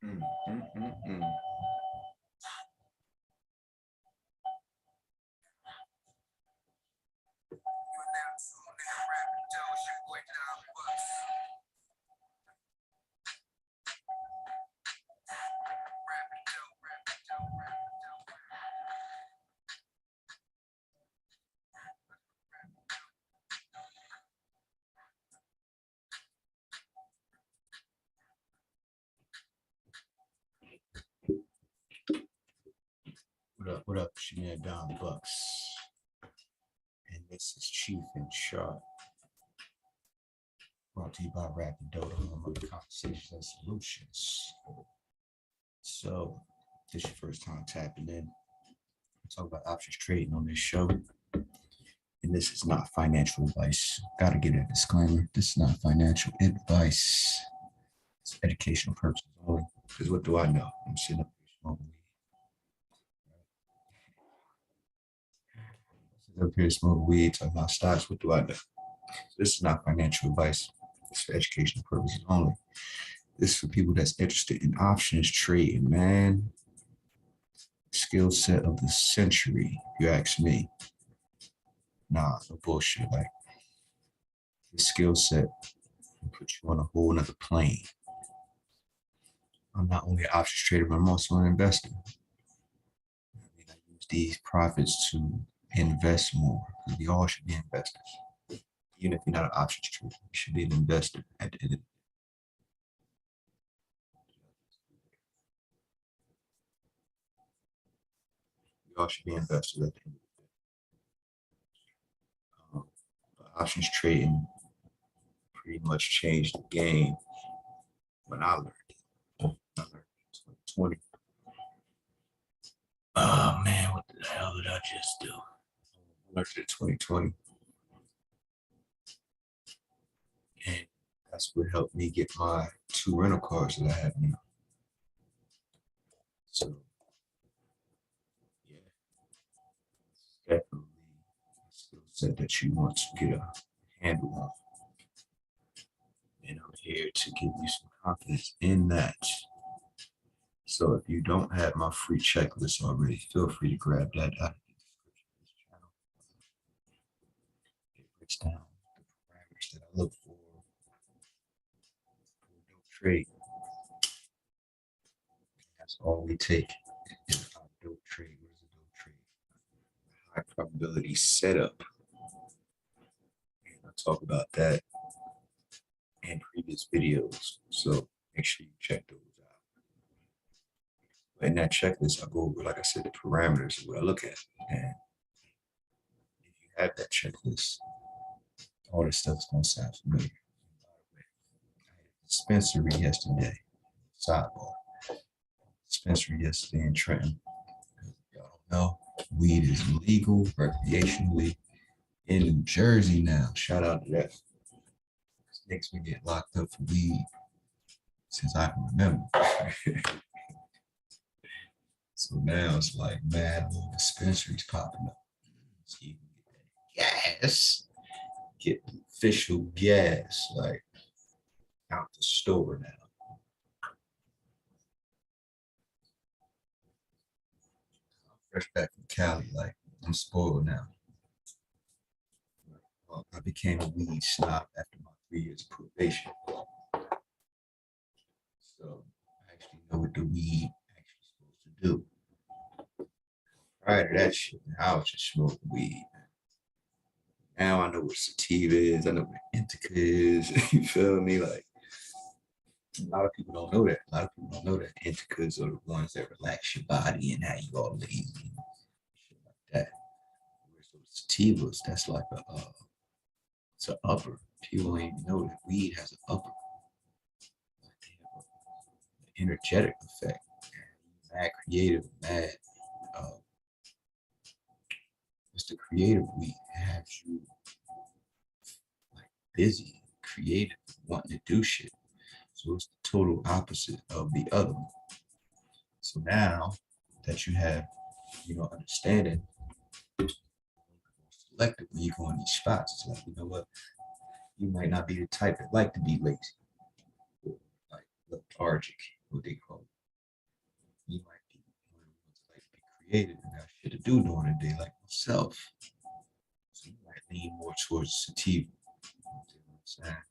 Mm, mm, mm, mm. What up? What up? It's your man Don Bucks, and this is Cheef N Chart, brought to you by Rapid Dodo, home of conversations and solutions. So, this is your first time tapping in. We talk about options trading on this show, and this is not financial advice. Got to get a disclaimer. This is not financial advice. It's educational purposes only. Because what do I know? I'm sitting up here smoking weed. Sitting up here smoking weed, talking about stocks. What do I know? This is not financial advice. It's for educational purposes only. This is for people that's interested in options trading, man. Skill set of the century, if you ask me. Nah, no bullshit. Like, this skill set will put you on a whole nother plane. I'm not only an options trader, but I'm also an investor. I use these profits to invest more. We all should be investors. Even if you're not an options trader, you should be an investor at the end of the day. We all should be investors at the end of the day. Options trading pretty much changed the game when I learned it. I learned it in 2020. Oh man, what the hell did I just do? I learned it in 2020. And that's what helped me get my 2 rental cars that I have now. So yeah, definitely a skill set that you want to get a handle on. And I'm here to give you some confidence in that. So if you don't have my free checklist already, feel free to grab that out of the description of this channel. It breaks down the parameters that I look for a dope trade. That's all we take is a dope trade. What is a dope trade? High probability setup. And I'll talk about that in previous videos. So make sure you check those out. In that checklist, I go over, like I said, the parameters of what I look at. And if you have that checklist, all this stuff is going to sound familiar. I had a dispensary yesterday, sidebar. Dispensary yesterday in Trenton. Y'all don't know, weed is legal recreationally in New Jersey now. Shout out to that. Niggas been getting locked up for weed since I can remember. So now it's like mad little dispensaries popping up. So you can get that gas, get the official gas, like out the store now. I'm fresh back from Cali, like I'm spoiled now. I became a weed snob after my 3 years of probation. So I actually know what the weed actually supposed to do. Prior to that shit, I was just smoking weed. Now I know what sativa is. I know what indica is. You feel me? Like a lot of people don't know that. A lot of people don't know that indicas are the ones that relax your body and how you all lazy and shit like that. Whereas those sativas, that's like it's an upper. People don't even know that weed has an upper. Like they have an energetic effect. Mad creative, mad. Uh, it's the creative weed. It has you like busy, creative, wanting to do shit. So it's the total opposite of the other one. So now that you have, understanding, selective when you go in these spots, it's like, you know what, you might not be the type that like to be lazy, or like lethargic, what they call it. You might be one of the ones that like to be creative and got shit to do during the day, like myself. So you might lean more towards sativa. You know what I'm saying?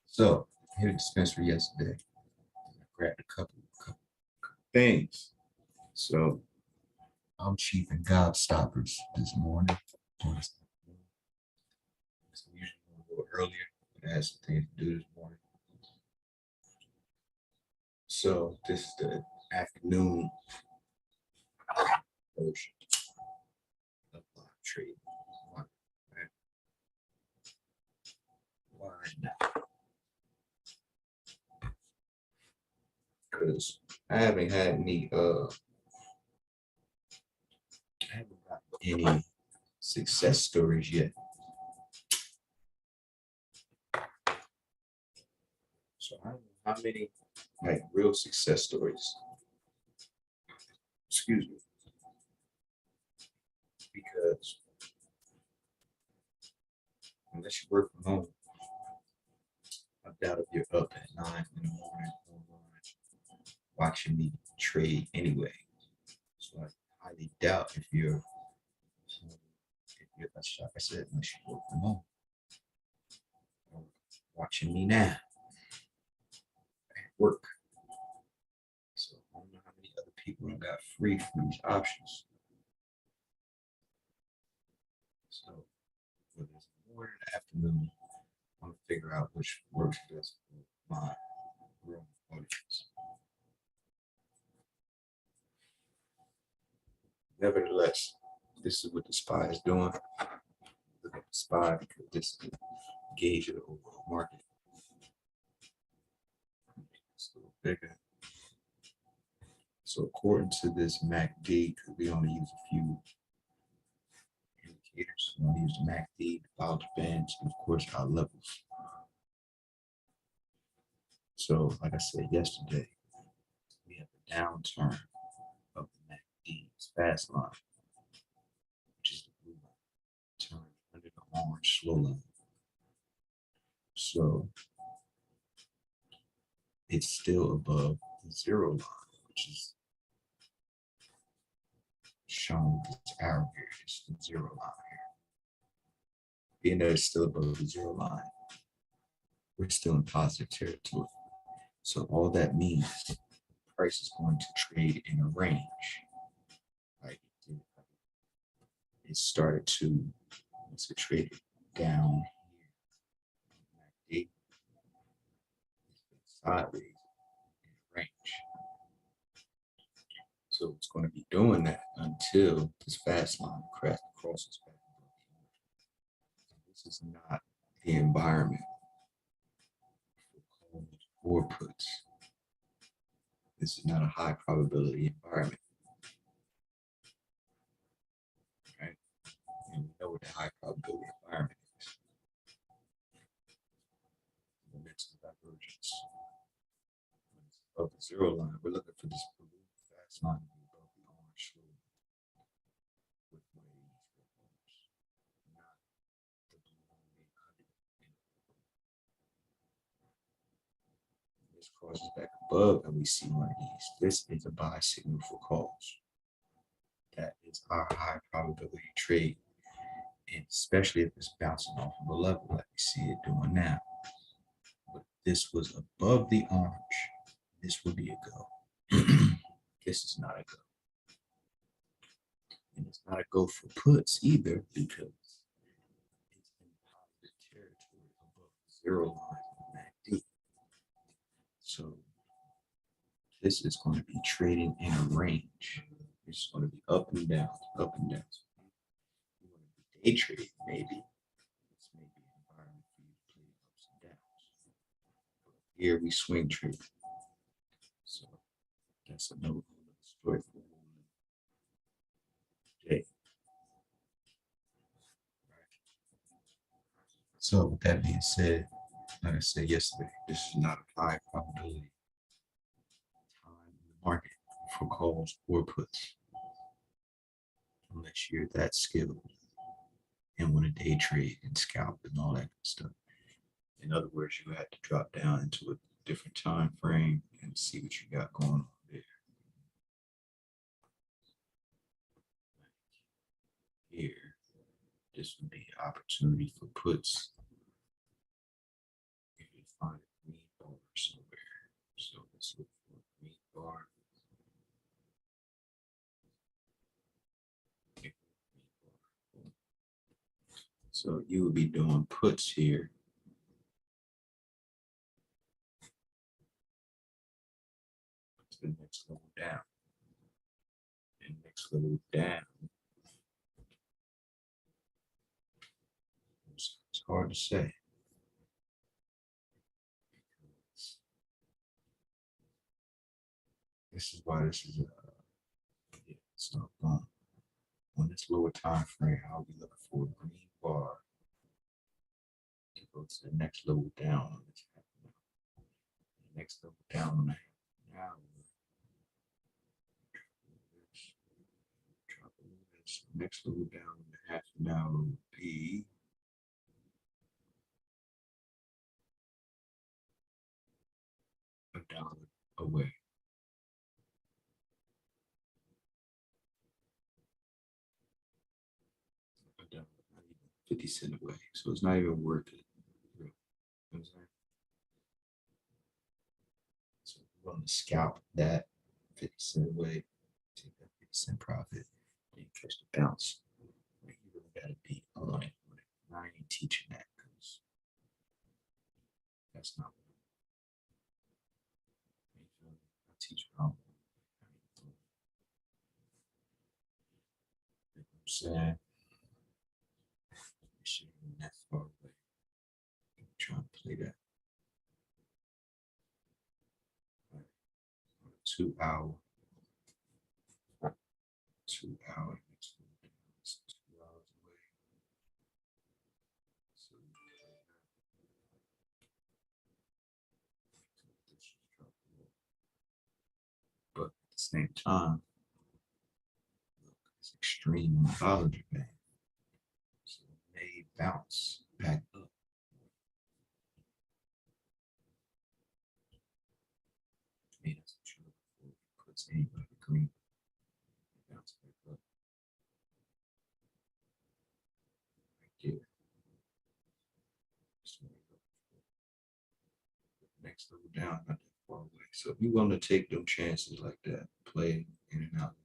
So I hit a dispensary yesterday. I grabbed a couple things. So I'm Cheef and Gobstoppers this morning. Doing this afternoon. So usually a little earlier, but I had some things to do this morning. So this is the afternoon version of live trade. Why not? Because I haven't had any I haven't gotten any success stories yet. So I don't know how many like real success stories. Excuse me. Because unless you work from home, I doubt if you're up at 9 in the morning online watching me trade anyway. So I highly doubt if you're like I said, unless you work from home or watching me now at work. So I don't know how many other people have got free from these options. So whether it's the morning or afternoon, I want to figure out which works best for my growing audience. Nevertheless, this is what the SPY is doing. Look at the SPY because this is the gauge of the overall market. It's a little bigger. So according to this MACD, because we only use a few indicators, we only use the MACD, the Bollinger Bands, and of course our levels. So like I said yesterday, we have a downturn of the MACD's fast line, which is the blue line, turn under the orange slow line. So it's still above the zero line, which is shown with this arrow here. It's the zero line here. Being that it's still above the zero line, we're still in positive territory. So all that means the price is going to trade in a range. Like it started to, once it traded down here, sideways in a range. So it's going to be doing that until this fast line crosses back. This is not the environment for calls or puts. This is not a high probability environment. Right? And we know what the high probability environment is. Momentum divergence. When it's above the zero line, we're looking for this blue fast line to be above the orange slope with one of these reforms, not the blue line being under. This crosses back above and we see one of these. This is a buy signal for calls. That is our high probability trade, and especially if it's bouncing off of a level like we see it doing now. But if this was above the orange, this would be a go. This is not a go. And it's not a go for puts either because it's in positive territory above the zero line on MACD. So this is going to be trading in a range. It's going to be up and down, up and down. So you want to be day trading, maybe. This may be an environment for you to play ups and downs. But here we swing trade. So that's another story for another day. So with that being said, like I said yesterday, this is not a high probability time in the market for calls or puts, unless you're that skilled and want to day trade and scalp and all that good stuff. In other words, you had to drop down into different time frame and see what you got going on there. Here, this would be an opportunity for puts if you find a green bar somewhere. So let's look for a green bar. So you would be doing puts here. To the next level down. And next level down. It's hard to say. This is why this is it's not fun. On this lower time frame, I'll be looking for a green bar to go to the next level down on this half an hour. The next level down on the half an hour. Next level down on the half an hour would be $1 away. $1, not even 50 cents away. So it's not even worth it. You know what I'm saying? So we're going to scalp that 50 cents away, take that 50 cent profit, and catch the bounce. Like, you really got to be on it. I ain't teaching that because that's not what I teach. What I'm saying. Shit ain't that far away. I'm trying to play that. 2 hour. 2 hour. 2 hours away. So but at the same time, it's extreme mythology, man. So it may bounce back up. I mean, that's true before it puts anybody green. Bounce back up. Right there. Next level down, not that far away. So if you want to take them chances like that, play in and out.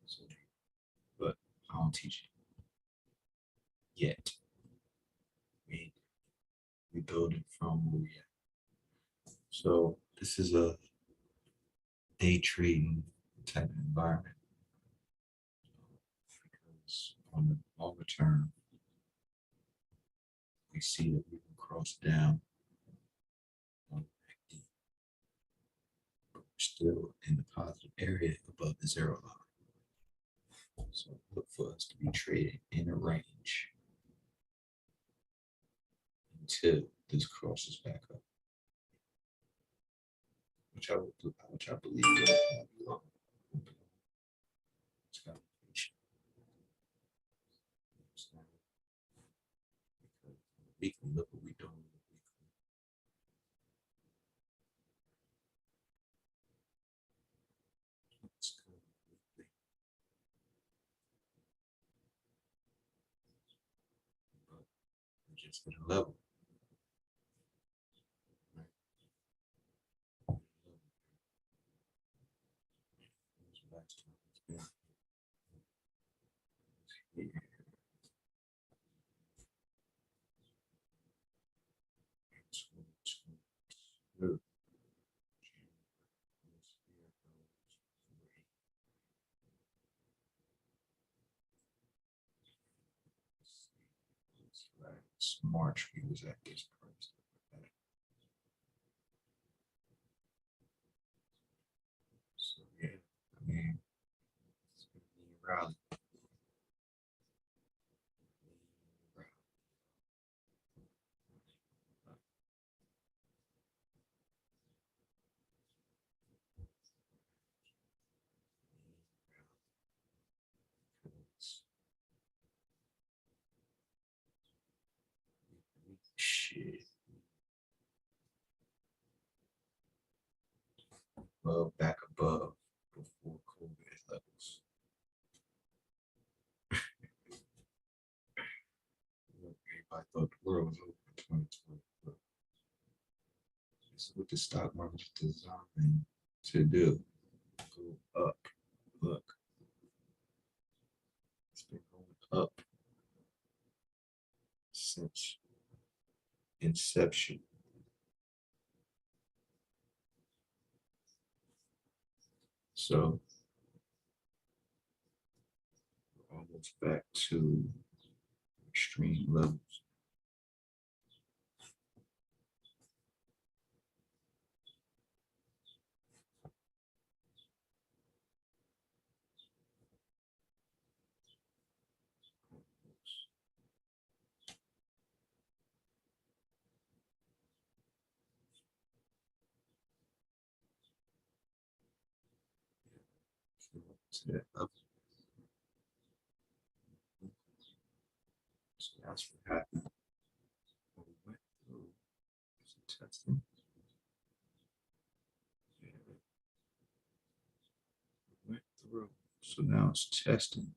So, but I don't teach it yet. We building from where we at. So this is a day trading type of environment. Because on the longer term, we see that we can cross down on the but we're still in the positive area above the 0 line. So look for us to be trading in a range until this crosses back up, which I believe will be long. It's got to be patient. Because we can look what we don't. Just at a level. March, we was at this price. So yeah, I mean, it's gonna be a rally. Shit. back above before COVID levels. Everybody thought the world was over in 2020. But this is what the stock market is designed to do. Go up. Look. It's been going up since inception. So we're almost back to extreme levels. So that's what happened. We went through some testing. Yeah. We went through. So now it's testing.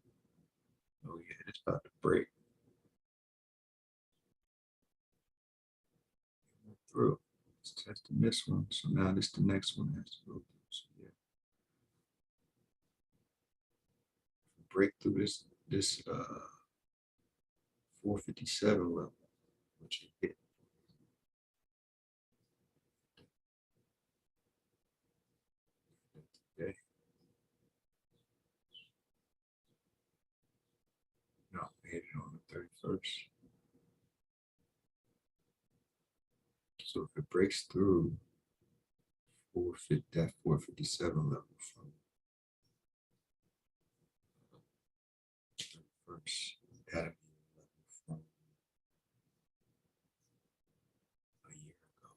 Oh yeah, it's about to break. We went through. It's testing this one. So now this the next one has to go through. So yeah. Break through this 457 level, which it hit. Okay. No, we hit it on the 31st. So if it breaks through that 457 level from 31st, that'll be a level from a year ago.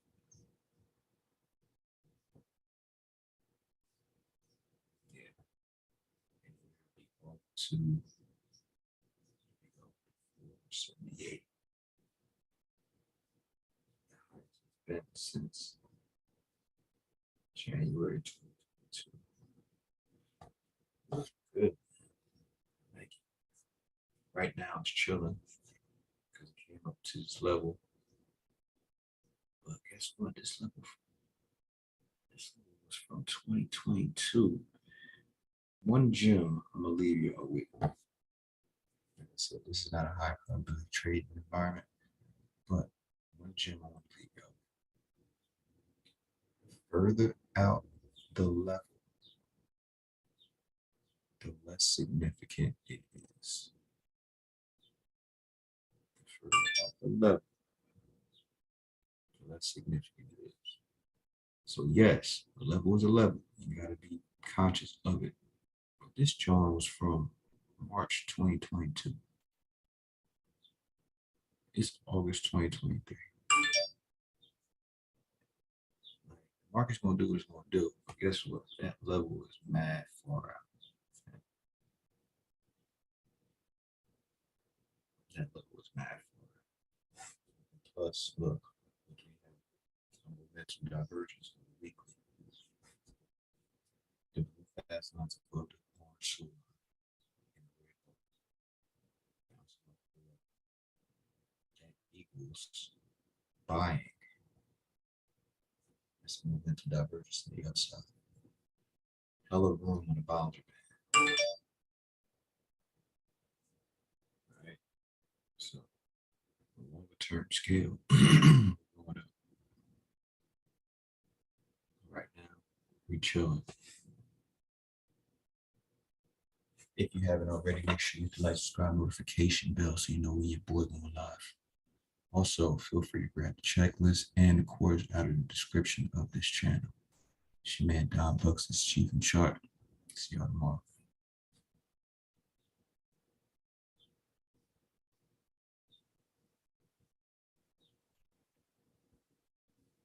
Yeah. And it'll be on to 478. The highest it's been since January 2022. That's good. Thank you. Right now it's chilling because it came up to this level. But guess what? This level was from 2022. 1 June, I'm gonna leave you with. Like I said, this is not a high probability trading environment, but 1 June, I want to leave you with. Further out the level, the less significant it is. The further out the level, the less significant it is. So yes, the level is a level. You got to be conscious of it. But this chart was from March 2022. It's August 2023. The market's gonna do what it's gonna do. But guess what? That level is mad far out. That level is mad far out. Plus, look, we have some momentum divergence on the weekly. The fast lines above the orange sword. That equals buying. That's momentum divergence to the upside. Hella room on the boundary band. Right. So longer term scale. Right now, we chilling. If you haven't already, make sure you hit the like, subscribe, notification bell so you know when your boy going live. Also, feel free to grab the checklist and the course out of the description of this channel. It's your man Don Bucks, this Cheef N Chart. See y'all tomorrow.